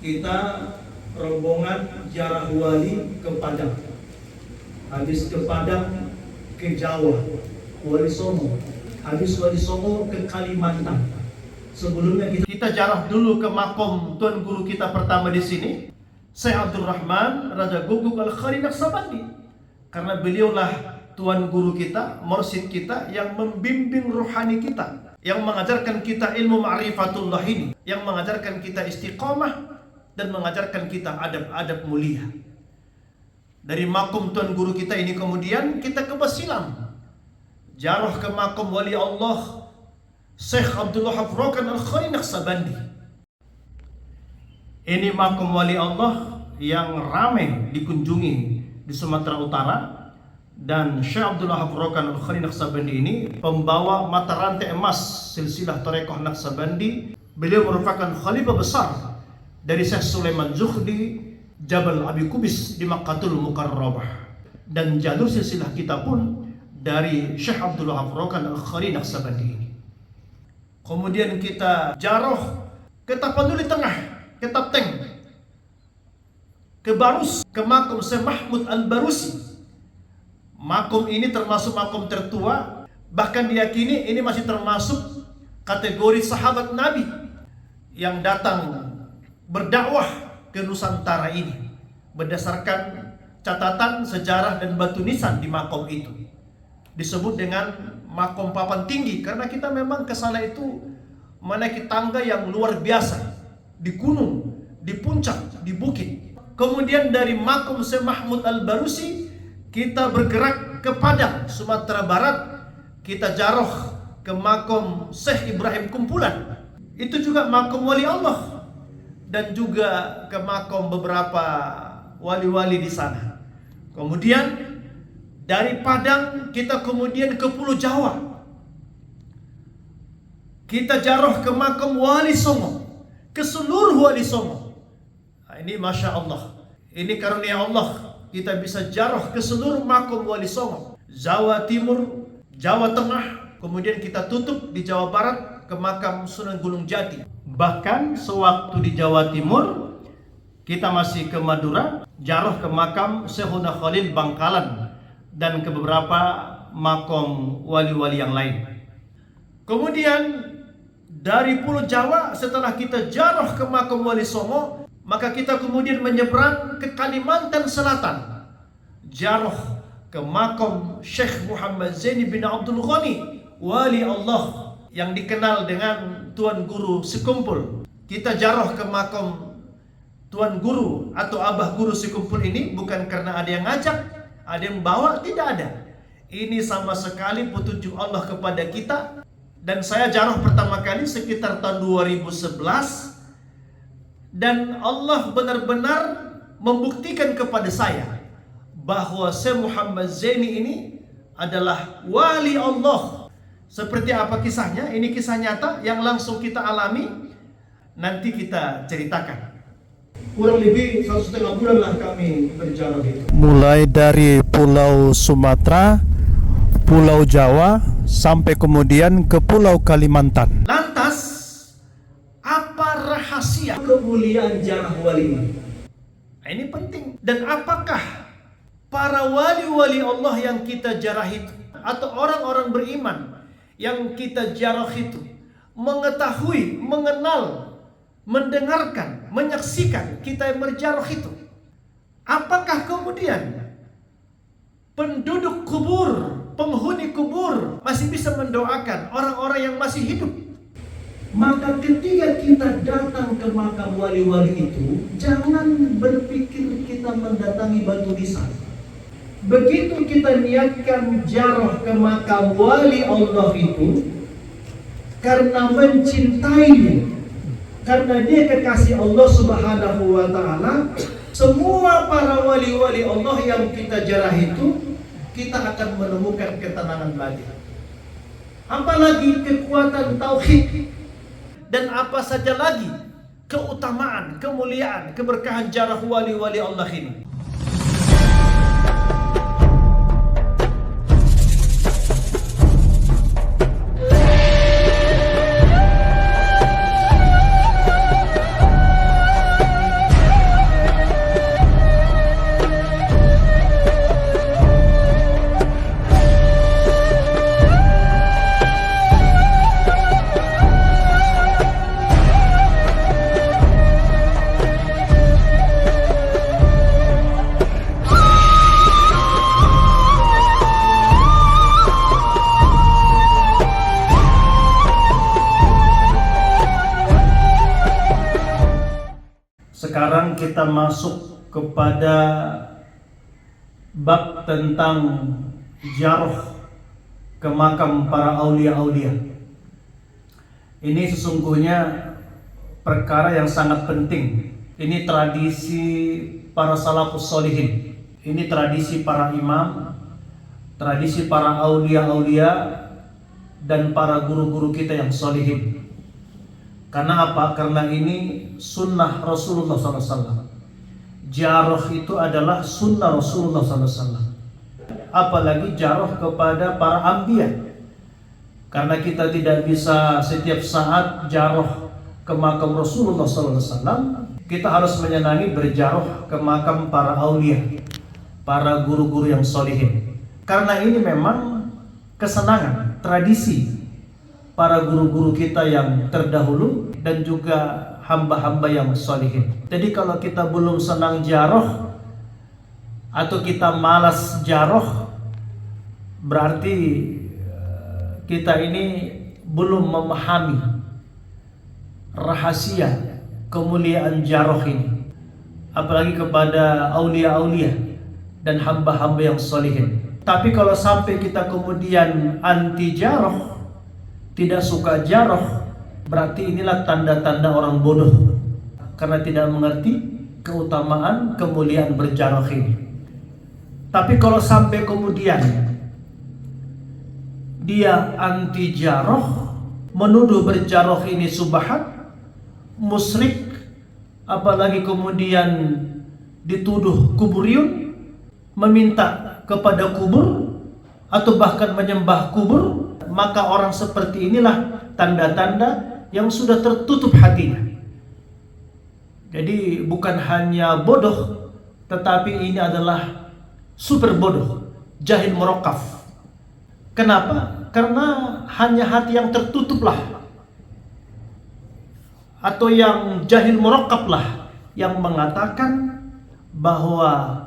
kita rombongan ziarah wali ke Padang. Habis ke Padang ke Jawa, Wali Songo. Habis Wali Songo ke Kalimantan. Sebelumnya kita ziarah dulu ke makom tuan guru kita pertama di sini, Syekh Abdul Rahman Raja Guguk Al-Khari Naksabandi. Karena beliaulah tuan guru kita, mursyid kita yang membimbing rohani kita, yang mengajarkan kita ilmu ma'rifatullah ini, yang mengajarkan kita istiqamah dan mengajarkan kita adab-adab mulia. Dari makom tuan guru kita ini kemudian kita ke Basilam, ziarah ke makom wali Allah Syekh Abdul Wahab Rokan Al-Khari Naksabandi. Ini makom wali Allah yang ramai dikunjungi di Sumatera Utara, dan Syekh Abdul Wahab Rokan Al-Khari Naksabandi ini pembawa mata rantai emas silsilah Tarekoh Naksabandi. Beliau merupakan khalifah besar dari Syekh Sulaiman Zuhdi Jabal Abi Kubis di Makkahul Mukarramah, dan jalur silsilah kita pun dari Syekh Abdul Wahab Rokan Al-Khari Naksabandi ini. Kemudian kita ziarah ke Tapanuli Tengah, ke Tapteng, ke Barus, ke makom Syekh Mahmud Al-Barusi. Makom ini termasuk makom tertua, bahkan diyakini ini masih termasuk kategori sahabat Nabi yang datang berdakwah ke Nusantara ini berdasarkan catatan sejarah dan batu nisan di makom itu. Disebut dengan makom papan tinggi karena kita memang ke sana itu menaiki tangga yang luar biasa, di gunung, di puncak, di bukit. Kemudian dari makom Syekh Mahmud Al-Barusi kita bergerak ke Padang, Sumatera Barat. Kita ziarah ke makom Syekh Ibrahim Kumpulan. Itu juga makom wali Allah, dan juga ke makom beberapa wali-wali di sana. Kemudian dari Padang kita kemudian ke Pulau Jawa. Kita ziarah ke makam Wali Songo, ke seluruh Wali Songo. Nah, ini Masya Allah, ini karunia Allah, kita bisa ziarah ke seluruh makam Wali Songo, Jawa Timur, Jawa Tengah. Kemudian kita tutup di Jawa Barat ke makam Sunan Gunung Jati. Bahkan sewaktu di Jawa Timur kita masih ke Madura, ziarah ke makam Syekhuna Khalil Bangkalan dan ke beberapa makom wali-wali yang lain. Kemudian dari Pulau Jawa, setelah kita ziarah ke makam Wali Songo, maka kita kemudian menyeberang ke Kalimantan Selatan, ziarah ke makam Syekh Muhammad Zaini bin Abdul Ghani, wali Allah yang dikenal dengan Tuan Guru Sekumpul. Kita ziarah ke makam Tuan Guru atau Abah Guru Sekumpul ini bukan karena ada yang ngajak, ada yang bawa, tidak ada. Ini sama sekali petunjuk Allah kepada kita. Dan saya ziarah pertama kali sekitar tahun 2011, dan Allah benar-benar membuktikan kepada saya bahwa Syekh Muhammad Zaini ini adalah wali Allah. Seperti apa kisahnya? Ini kisah nyata yang langsung kita alami. Nanti kita ceritakan. Kurang lebih 1,5 bulan lah kami berjalan itu. Mulai dari Pulau Sumatera, Pulau Jawa, sampai kemudian ke Pulau Kalimantan. Lantas, apa rahasia kemuliaan ziarah wali ini? Nah, ini penting. Dan apakah para wali-wali Allah yang kita ziarah itu, atau orang-orang beriman yang kita ziarah itu, mengetahui, mengenal, mendengarkan, menyaksikan kita yang berziarah itu? Apakah kemudian penduduk kubur, penghuni kubur masih bisa mendoakan orang-orang yang masih hidup? Maka ketika kita datang ke makam wali-wali itu, jangan berpikir kita mendatangi batu nisan. Begitu kita niatkan ziarah ke makam wali Allah itu karena mencintainya, karena dia kekasih Allah Subhanahu wa Ta'ala, semua para wali-wali Allah yang kita ziarah itu, kita akan menemukan ketenangan batin. Apalagi kekuatan tauhid, dan apa saja lagi keutamaan, kemuliaan, keberkahan ziarah wali-wali Allah ini. Sekarang kita masuk kepada bab tentang ziarah ke makam para aulia-aulia. Ini sesungguhnya perkara yang sangat penting. Ini tradisi para salafus sholihin. Ini tradisi para imam, tradisi para aulia-aulia dan para guru-guru kita yang sholihin. Karena apa? Karena ini sunnah Rasulullah SAW. Ziarah itu adalah sunnah Rasulullah SAW. Apalagi ziarah kepada para anbiya. Karena kita tidak bisa setiap saat ziarah ke makam Rasulullah SAW. Kita harus menyenangi berziarah ke makam para aulia, para guru-guru yang sholihin. Karena ini memang kesenangan, tradisi para guru-guru kita yang terdahulu dan juga hamba-hamba yang sholihin. Jadi kalau kita belum senang ziarah atau kita malas ziarah, berarti kita ini belum memahami rahasia kemuliaan ziarah ini, apalagi kepada aulia-aulia dan hamba-hamba yang sholihin. Tapi kalau sampai kita kemudian anti ziarah, tidak suka ziarah, berarti inilah tanda-tanda orang bodoh karena tidak mengerti keutamaan kemuliaan berziarah ini. Tapi kalau sampai kemudian dia anti ziarah, menuduh berziarah ini subhat, musyrik, apalagi kemudian dituduh kuburiyun, meminta kepada kubur atau bahkan menyembah kubur, maka orang seperti inilah tanda-tanda yang sudah tertutup hatinya. Jadi bukan hanya bodoh, tetapi ini adalah super bodoh, jahil murakkab. Kenapa? Karena hanya hati yang tertutuplah, atau yang jahil murakkablah yang mengatakan bahwa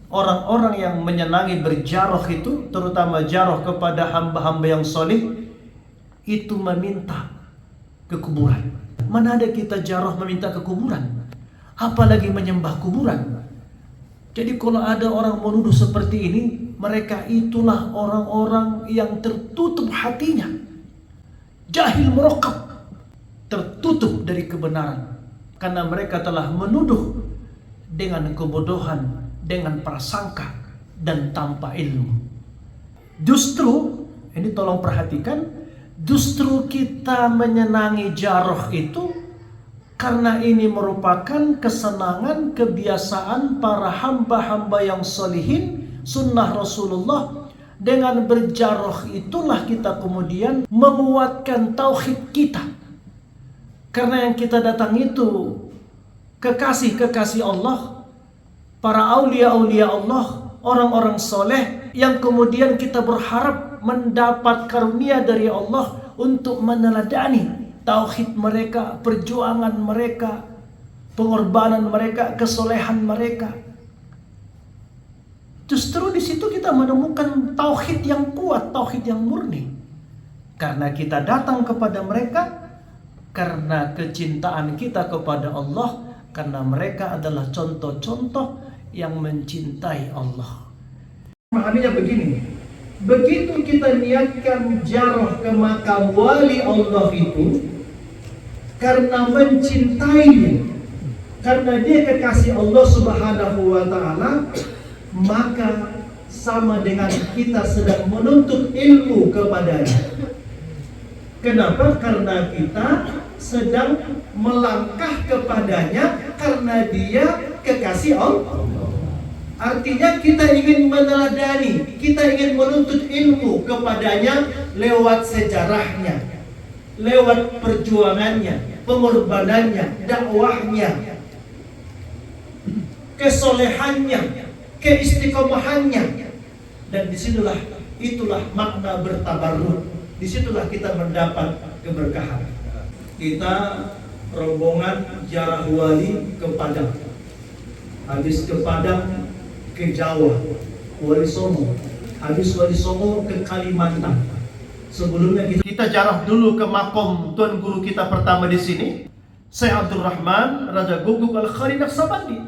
orang-orang yang menyenangi berziarah itu, terutama ziarah kepada hamba-hamba yang soleh, itu meminta ke kuburan. Mana ada kita ziarah meminta ke kuburan, apalagi menyembah kuburan. Jadi kalau ada orang menuduh seperti ini, mereka itulah orang-orang yang tertutup hatinya, jahil murakkab, tertutup dari kebenaran, karena mereka telah menuduh dengan kebodohan, dengan prasangka dan tanpa ilmu. Justru, ini tolong perhatikan, justru kita menyenangi ziarah itu karena ini merupakan kesenangan, kebiasaan para hamba-hamba yang sholihin, sunnah Rasulullah. Dengan berziarah itulah kita kemudian menguatkan tauhid kita. Karena yang kita datang itu kekasih-kekasih Allah, para aulia-aulia Allah, orang-orang soleh yang kemudian kita berharap mendapat karunia dari Allah untuk meneladani tauhid mereka, perjuangan mereka, pengorbanan mereka, kesolehan mereka. Justru di situ kita menemukan tauhid yang kuat, tauhid yang murni. Karena kita datang kepada mereka karena kecintaan kita kepada Allah, karena mereka adalah contoh-contoh yang mencintai Allah. Maknanya begini, begitu kita niatkan ziarah ke makam wali Allah itu karena mencintainya, karena dia kekasih Allah Subhanahu wa ta'ala, maka sama dengan kita sedang menuntut ilmu kepadanya. Kenapa? Karena kita sedang melangkah kepadanya karena dia kekasih Allah. Artinya kita ingin meneladani, kita ingin menuntut ilmu kepadanya lewat sejarahnya, lewat perjuangannya, pengorbanannya, dakwahnya, kesolehannya, keistiqomahannya. Dan disitulah, itulah makna bertabarruk. Disitulah kita mendapat keberkahan. Kita rombongan ziarah wali ke Padang, habis ke Padang ke Jawa, Wali Songo, habis Wali Songo ke Kalimantan. Sebelumnya kita ziarah dulu ke makom tuan guru kita pertama di sini. Syekh Abdul Rahman Raja Guguk Al-Khari Naqsabandi,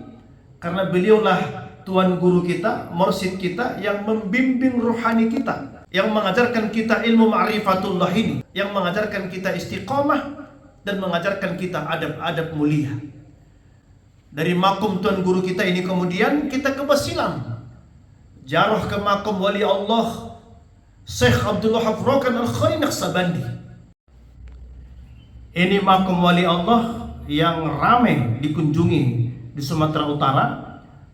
karena beliaulah tuan guru kita, mursyid kita, yang membimbing rohani kita, yang mengajarkan kita ilmu ma'rifatullah ini, yang mengajarkan kita istiqamah dan mengajarkan kita adab-adab mulia. Dari makom tuan guru kita ini kemudian kita ke Basilam, jaroh ke makom wali Allah Syekh Abdullah Hafrokan Al-Khari Naqsabandi. Ini makom wali Allah yang ramai dikunjungi di Sumatera Utara,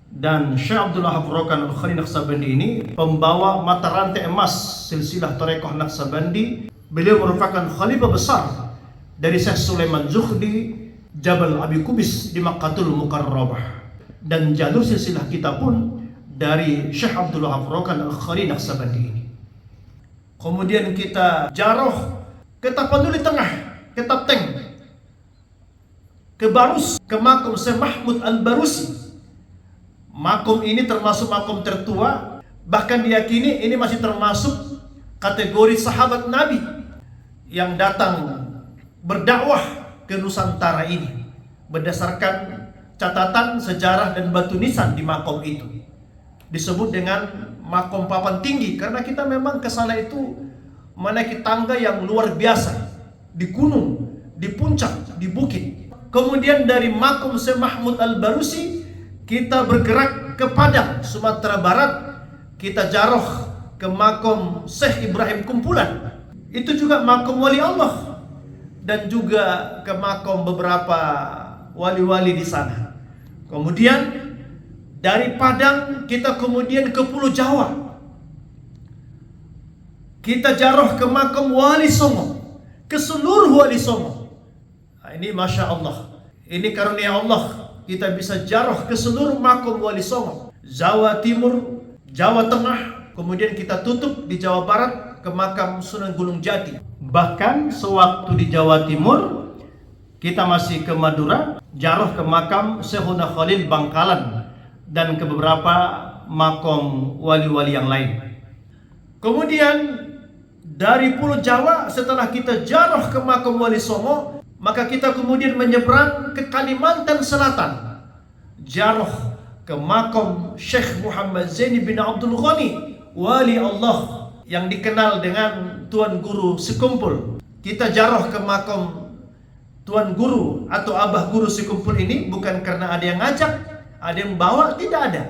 dan Syekh Abdullah Hafrokan Al-Khari Naqsabandi ini pembawa mata rantai emas silsilah Tarekoh Naqsabandi. Beliau merupakan khalifah besar dari Syekh Sulaiman Zuhdi Jabal Abi Kubis di Makkahul Mukarramah, dan jalur silsilah kita pun dari Syekh Abdullah Hafrokan Al-Khari Naqsabandi ini. Kemudian kita jaroh ke Tapanuli Tengah, ke Tapteng, ke Barus, ke makom Syekh Mahmud Al-Barusi. Makom ini termasuk makom tertua, bahkan diyakini ini masih termasuk kategori sahabat Nabi yang datang berdakwah ke Nusantara ini, berdasarkan catatan sejarah dan batu nisan di makom itu. Disebut dengan makom papan tinggi karena kita memang ke sana itu menaiki tangga yang luar biasa, di gunung, di puncak, di bukit. Kemudian dari makom Syekh Mahmud Al-Barusi kita bergerak ke Padang, Sumatera Barat. Kita jaroh ke makom Syekh Ibrahim Kumpulan, itu juga makom wali Allah, dan juga ke makom beberapa wali-wali di sana. Kemudian dari Padang kita kemudian ke Pulau Jawa. Kita jaroh ke makom Wali Songo, ke seluruh Wali Songo. Nah, ini Masya Allah, ini karunia Allah, kita bisa jaroh ke seluruh makom Wali Songo, Jawa Timur, Jawa Tengah. Kemudian kita tutup di Jawa Barat ke makam Sunan Gunung Jati. Bahkan sewaktu di Jawa Timur kita masih ke Madura, jaroh ke makam Syekhuna Khalil Bangkalan, dan ke beberapa makom wali-wali yang lain. Kemudian dari Pulau Jawa, setelah kita jaroh ke makom Wali Songo, maka kita kemudian menyeberang ke Kalimantan Selatan, jaroh ke makom Syekh Muhammad Zaini bin Abdul Ghani, wali Allah yang dikenal dengan Tuan Guru Sekumpul. Kita jaroh ke makom Tuan Guru atau Abah Guru Sekumpul ini bukan karena ada yang ngajak, ada yang bawa, tidak ada.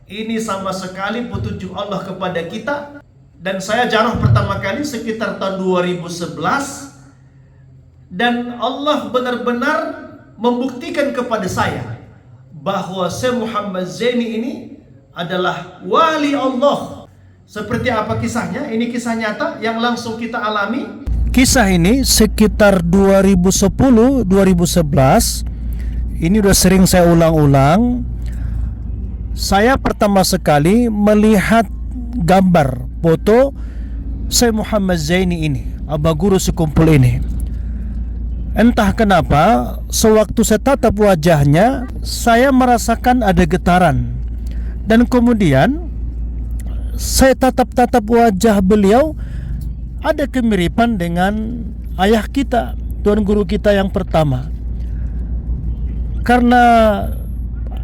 Ini sama sekali petunjuk Allah kepada kita. Dan saya jaroh pertama kali sekitar tahun 2011, dan Allah benar-benar membuktikan kepada saya bahwa Syekh Muhammad Zaini ini adalah wali Allah. Seperti apa kisahnya? Ini kisah nyata yang langsung kita alami. Kisah ini sekitar 2010-2011. Ini udah sering saya ulang-ulang. Saya pertama sekali melihat gambar foto Syekh Muhammad Zaini ini, Abah Guru Sekumpul ini. Entah kenapa sewaktu saya tatap wajahnya, saya merasakan ada getaran. Dan kemudian saya tatap-tatap wajah beliau, ada kemiripan dengan ayah kita, tuan guru kita yang pertama. Karena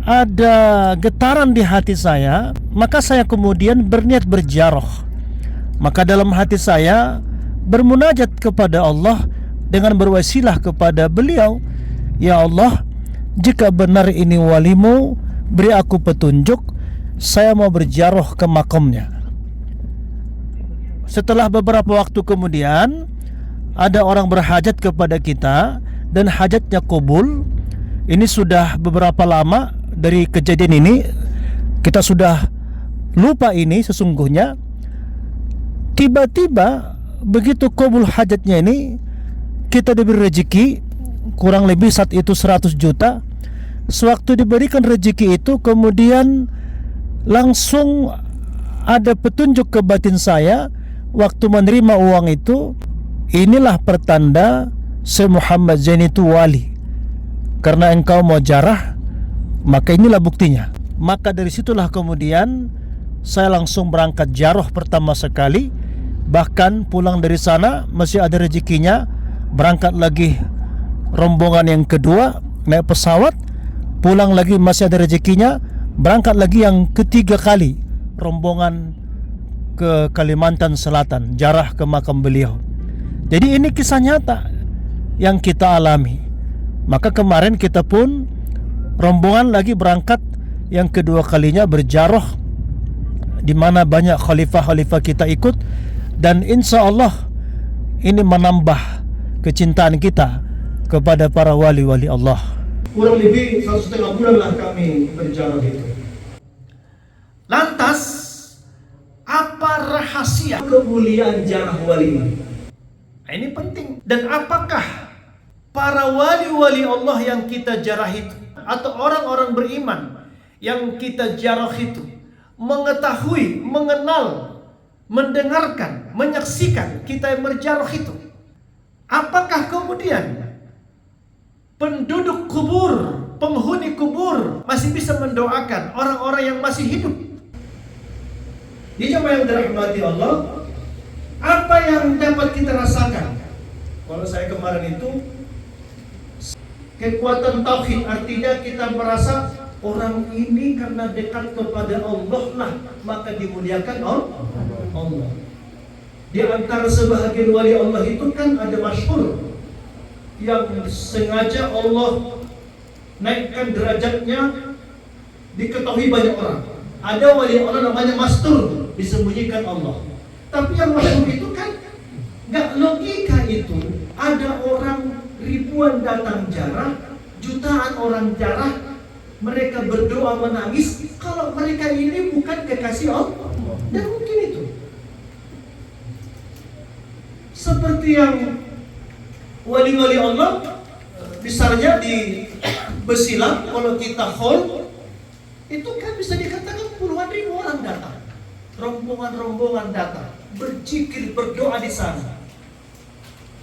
ada getaran di hati saya, maka saya kemudian berniat berjaroh. Maka dalam hati saya bermunajat kepada Allah dengan berwasilah kepada beliau, ya Allah, jika benar ini walimu, beri aku petunjuk, saya mau berjaroh ke makamnya. Setelah beberapa waktu kemudian, ada orang berhajat kepada kita dan hajatnya kabul. Ini sudah beberapa lama dari kejadian ini, kita sudah lupa ini sesungguhnya. Tiba-tiba begitu kabul hajatnya ini, kita diberi rezeki kurang lebih saat itu 100 juta. Sewaktu diberikan rezeki itu, kemudian langsung ada petunjuk ke batin saya waktu menerima uang itu. Inilah pertanda Syekh Muhammad Zaini itu wali. Karena engkau mau jarah, maka inilah buktinya. Maka dari situlah kemudian saya langsung berangkat jaroh pertama sekali. Bahkan pulang dari sana masih ada rezekinya, berangkat lagi rombongan yang kedua naik pesawat, pulang lagi masih ada rezekinya, berangkat lagi yang ketiga kali rombongan ke Kalimantan Selatan, ziarah ke makam beliau. Jadi ini kisah nyata yang kita alami. Maka kemarin kita pun rombongan lagi berangkat yang kedua kalinya berziarah, di mana banyak khalifah-khalifah kita ikut, dan insya Allah ini menambah kecintaan kita kepada para wali-wali Allah. Kurang lebih 1,5 bulan lah kami berjalan itu. Lantas, apa rahasia kemuliaan ziarah wali ini? Nah, ini penting. Dan apakah para wali-wali Allah yang kita ziarah itu, atau orang-orang beriman yang kita ziarah itu, mengetahui, mengenal, mendengarkan, menyaksikan kita yang berziarah itu? Apakah kemudian penduduk kubur, penghuni kubur masih bisa mendoakan orang-orang yang masih hidup? Di jemaah yang dirahmati Allah, apa yang dapat kita rasakan? Kalau saya kemarin itu, kekuatan tauhid, artinya kita merasa orang ini karena dekat kepada Allah lah, maka dimuliakan Allah. Di antara sebahagian wali Allah itu kan ada masyhur yang sengaja Allah naikkan derajatnya, diketahui banyak orang. Ada wali Allah namanya mastur, disembunyikan Allah. Tapi yang masyhur itu kan gak logika itu. Ada orang ribuan datang ziarah, jutaan orang ziarah, mereka berdoa menangis, kalau mereka ini bukan kekasih Allah. Dan mungkin itu seperti yang wali-wali Allah, misalnya di Besilang, kalau kita haul itu kan bisa dikatakan puluhan ribu orang datang, rombongan-rombongan datang, berzikir, berdoa di sana.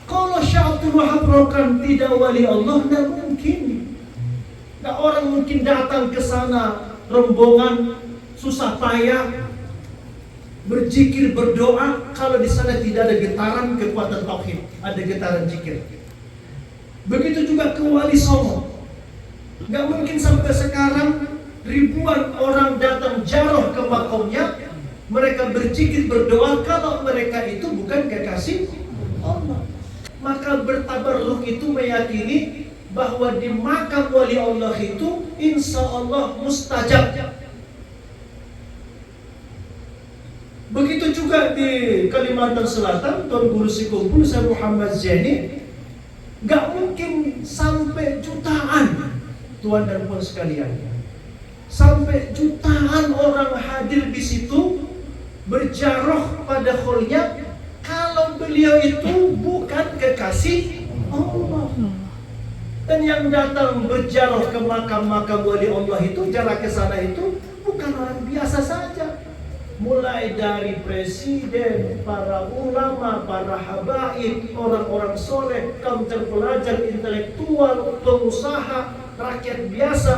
Kalau Syekh Abdul Wahab Rokan tidak wali Allah, tidak mungkin. Nah, orang mungkin datang ke sana rombongan susah payah berzikir, berdoa, kalau di sana tidak ada getaran kekuatan tauhid, ada getaran zikir. Begitu juga ke Wali Songo. Gak mungkin sampai sekarang ribuan orang datang ziarah ke makamnya, mereka berzikir, berdoa, kalau mereka itu bukan kekasih Allah. Maka bertabarruk itu meyakini bahwa di makam wali Allah itu insya Allah mustajab. Begitu juga di Kalimantan Selatan, Tuan Guru Sikumpul, saya Muhammad Zaini, gak mungkin sampai jutaan, Tuan dan Puan sekalian, sampai jutaan orang hadir di situ berziarah pada kholnya, kalau beliau itu bukan kekasih Allah. Dan yang datang berziarah ke makam-makam wali Allah itu, jarak ke sana itu bukan orang biasa saja. Mulai dari presiden, para ulama, para habaib, orang-orang soleh, kaum terpelajar, intelektual, pengusaha, rakyat biasa,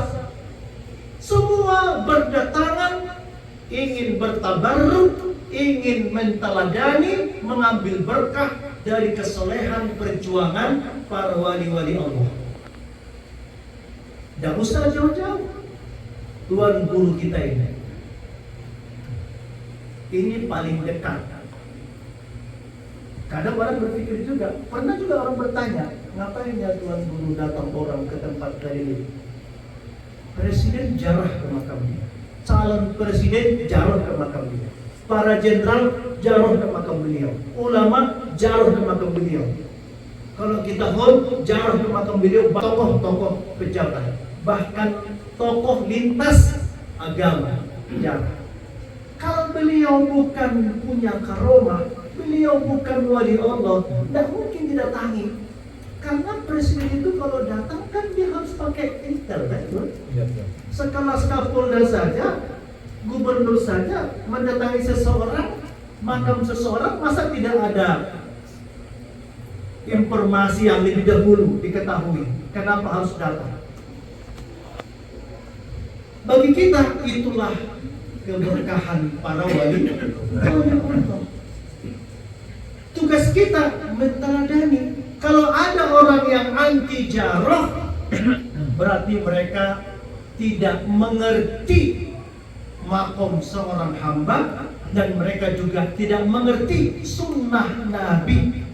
semua berdatangan ingin bertabarruk, ingin menteladani, mengambil berkah dari kesolehan perjuangan para wali-wali Allah. Tidak usah jauh-jauh, Tuan Guru kita ini paling dekat. Kadang orang berpikir juga, pernah juga orang bertanya, ngapain ya Tuan Guru datang orang ke tempat keliling? Presiden ziarah ke makamnya, calon presiden ziarah ke makam beliau, para jenderal ziarah ke makam beliau, ulama ziarah ke makam beliau. Kalau kita hol, ziarah ke makam beliau, tokoh-tokoh pejabat, bahkan tokoh lintas agama ziarah. Kalau beliau bukan punya karomah, beliau bukan wali Allah, tidak mungkin didatangi. Karena presiden itu kalau datang kan dia harus pakai intel, kan? Sekelas Kapolda saja, gubernur saja mendatangi seseorang, makam seseorang, masa tidak ada informasi yang lebih dahulu diketahui kenapa harus datang? Bagi kita itulah keberkahan para wali Allah. Tugas kita menteladani, Kalau ada orang yang anti jaroh, berarti mereka tidak mengerti makom seorang hamba, dan mereka juga tidak mengerti sunnah Nabi.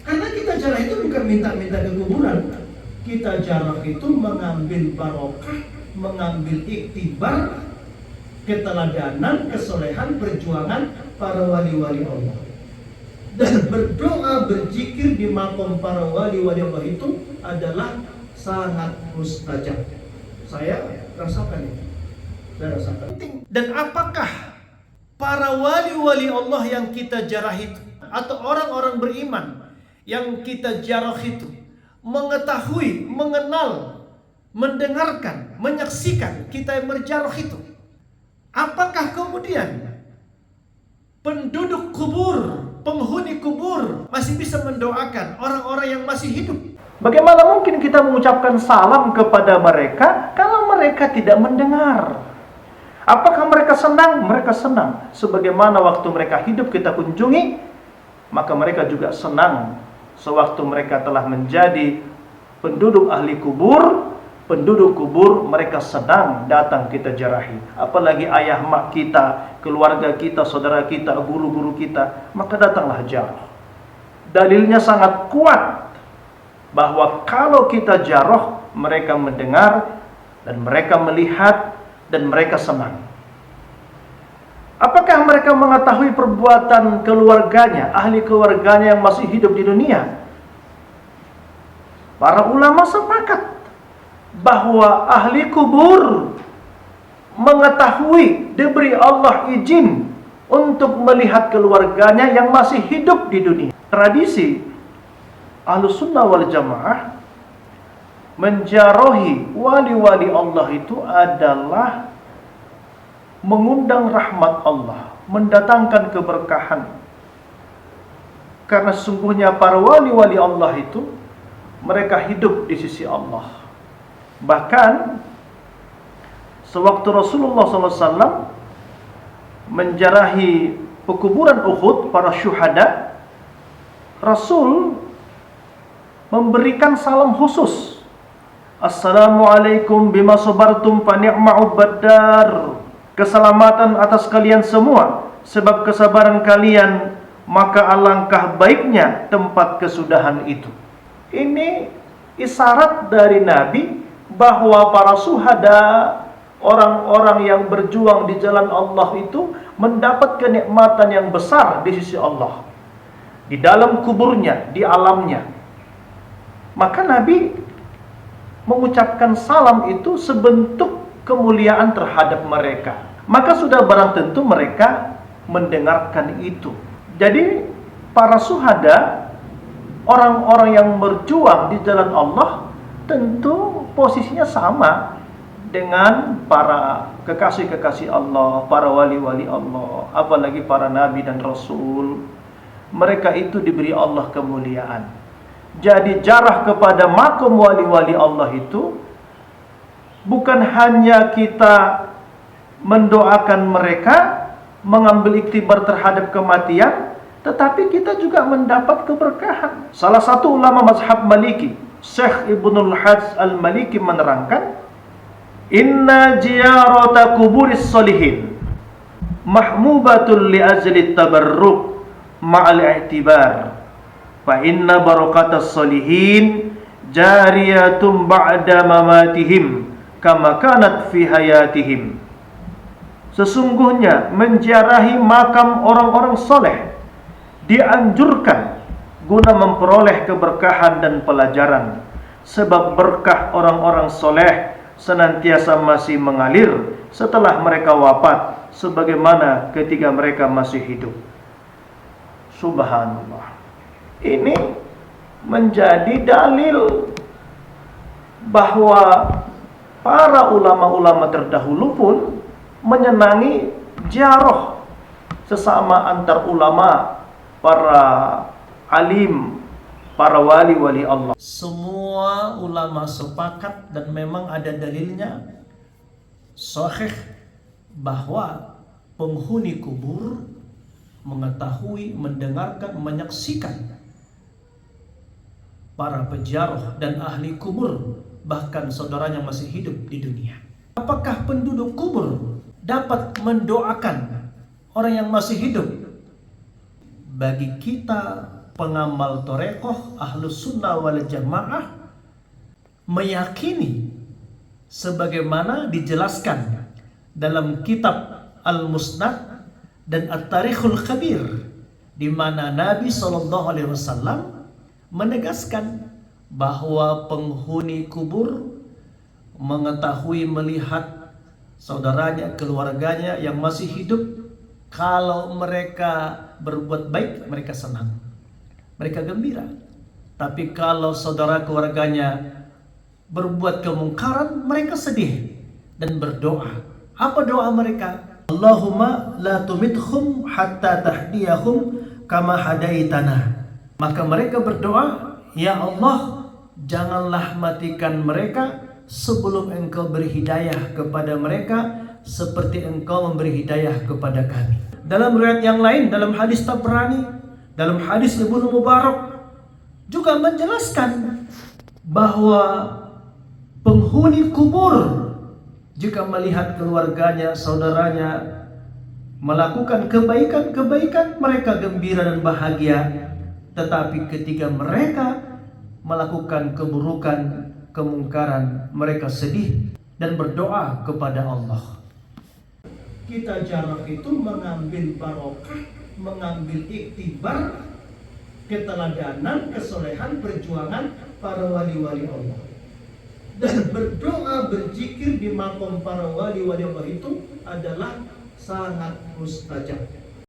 Karena kita jarah itu bukan minta-minta ke kuburan. Kita jarah itu mengambil barokah, mengambil iktibar, keteladanan, kesolehan, perjuangan para wali-wali Allah. Dan berdoa, berzikir di makom para wali-wali Allah itu adalah sangat mustajab. Saya rasakan itu. Saya rasakan. Dan apakah para wali-wali Allah yang kita jarah itu, atau orang-orang beriman yang kita jarah itu, mengetahui, mengenal, mendengarkan, menyaksikan kita yang berjarah itu? Apakah kemudian penduduk kubur, penghuni kubur masih bisa mendoakan orang-orang yang masih hidup? Bagaimana mungkin kita mengucapkan salam kepada mereka kalau mereka tidak mendengar? Apakah mereka senang? Mereka senang. Sebagaimana waktu mereka hidup kita kunjungi, maka mereka juga senang sewaktu mereka telah menjadi penduduk ahli kubur. Penduduk kubur mereka senang datang kita jarahi. Apalagi ayah mak kita, keluarga kita, saudara kita, guru-guru kita, maka datanglah jarah. Dalilnya sangat kuat bahwa kalau kita jarah, mereka mendengar dan mereka melihat dan mereka senang. Apakah mereka mengetahui perbuatan keluarganya, ahli keluarganya yang masih hidup di dunia? Para ulama sepakat bahwa ahli kubur mengetahui, diberi Allah izin untuk melihat keluarganya yang masih hidup di dunia. Tradisi Ahlus Sunnah wal Jamaah menjarohi wali-wali Allah itu adalah mengundang rahmat Allah, mendatangkan keberkahan. Karena sesungguhnya para wali-wali Allah itu mereka hidup di sisi Allah. Bahkan sewaktu Rasulullah SAW menjarahi pekuburan Uhud para syuhada, Rasul memberikan salam khusus. Assalamualaikum bima sabartum fa ni'ma ubaddar. Keselamatan atas kalian semua, sebab kesabaran kalian maka alangkah baiknya tempat kesudahan itu. Ini isyarat dari Nabi bahwa para syuhada, orang-orang yang berjuang di jalan Allah itu mendapat kenikmatan yang besar di sisi Allah, di dalam kuburnya, di alamnya. Maka Nabi mengucapkan salam itu sebentuk kemuliaan terhadap mereka. Maka sudah barang tentu mereka mendengarkan itu. Jadi para syuhada, orang-orang yang berjuang di jalan Allah, tentu posisinya sama dengan para kekasih-kekasih Allah, para wali-wali Allah, apalagi para nabi dan rasul. Mereka itu diberi Allah kemuliaan. Jadi jarah kepada makom wali-wali Allah itu bukan hanya kita mendoakan mereka, mengambil iktibar terhadap kematian, tetapi kita juga mendapat keberkahan. Salah satu ulama mazhab Maliki, Syekh Ibnul Hajj Al-Maliki menerangkan, inna ziyarata kuburis solihin mahmubatul li ajli tabarruk ma'al i'tibar fa inna barakatas solihin jariyatum ba'da mamatihim kama kanat fi hayatihim. Sesungguhnya menziarahi makam orang-orang soleh dianjurkan guna memperoleh keberkahan dan pelajaran, sebab berkah orang-orang soleh senantiasa masih mengalir setelah mereka wafat, sebagaimana ketika mereka masih hidup. Subhanallah. Ini menjadi dalil bahwa para ulama-ulama terdahulu pun menyenangi ziarah sesama antar ulama, para alim, para wali-wali Allah. Semua ulama sepakat dan memang ada dalilnya sahih bahwa penghuni kubur mengetahui, mendengarkan, menyaksikan para peziarah dan ahli kubur, bahkan saudaranya masih hidup di dunia. Apakah penduduk kubur dapat mendoakan orang yang masih hidup? Bagi kita pengamal torekoh Ahlus Sunnah wal Jamaah meyakini sebagaimana dijelaskan dalam kitab Al-Musnad dan At-Tarikhul Kabir, di mana Nabi SAW menegaskan bahwa penghuni kubur mengetahui, melihat saudaranya, keluarganya yang masih hidup. Kalau mereka berbuat baik, mereka senang, mereka gembira. Tapi kalau saudara keluarganya berbuat kemungkaran, mereka sedih dan berdoa. Apa doa mereka? Allahumma la tumithum hatta tahdiyahum kama hadaitana. Maka mereka berdoa, ya Allah, janganlah matikan mereka sebelum Engkau beri hidayah kepada mereka seperti Engkau memberi hidayah kepada kami. Dalam riwayat yang lain, dalam hadis Tabrani, dalam hadis Ibnu Mubarak juga menjelaskan bahwa penghuni kubur jika melihat keluarganya, saudaranya melakukan kebaikan-kebaikan, mereka gembira dan bahagia. Tetapi ketika mereka melakukan keburukan, kemungkaran, mereka sedih dan berdoa kepada Allah. Kita jarak itu mengambil barokah, mengambil iktibar, keteladanan, kesolehan, perjuangan para wali-wali Allah. Dan berdoa, berzikir di makom para wali-wali Allah itu adalah sangat mustajab.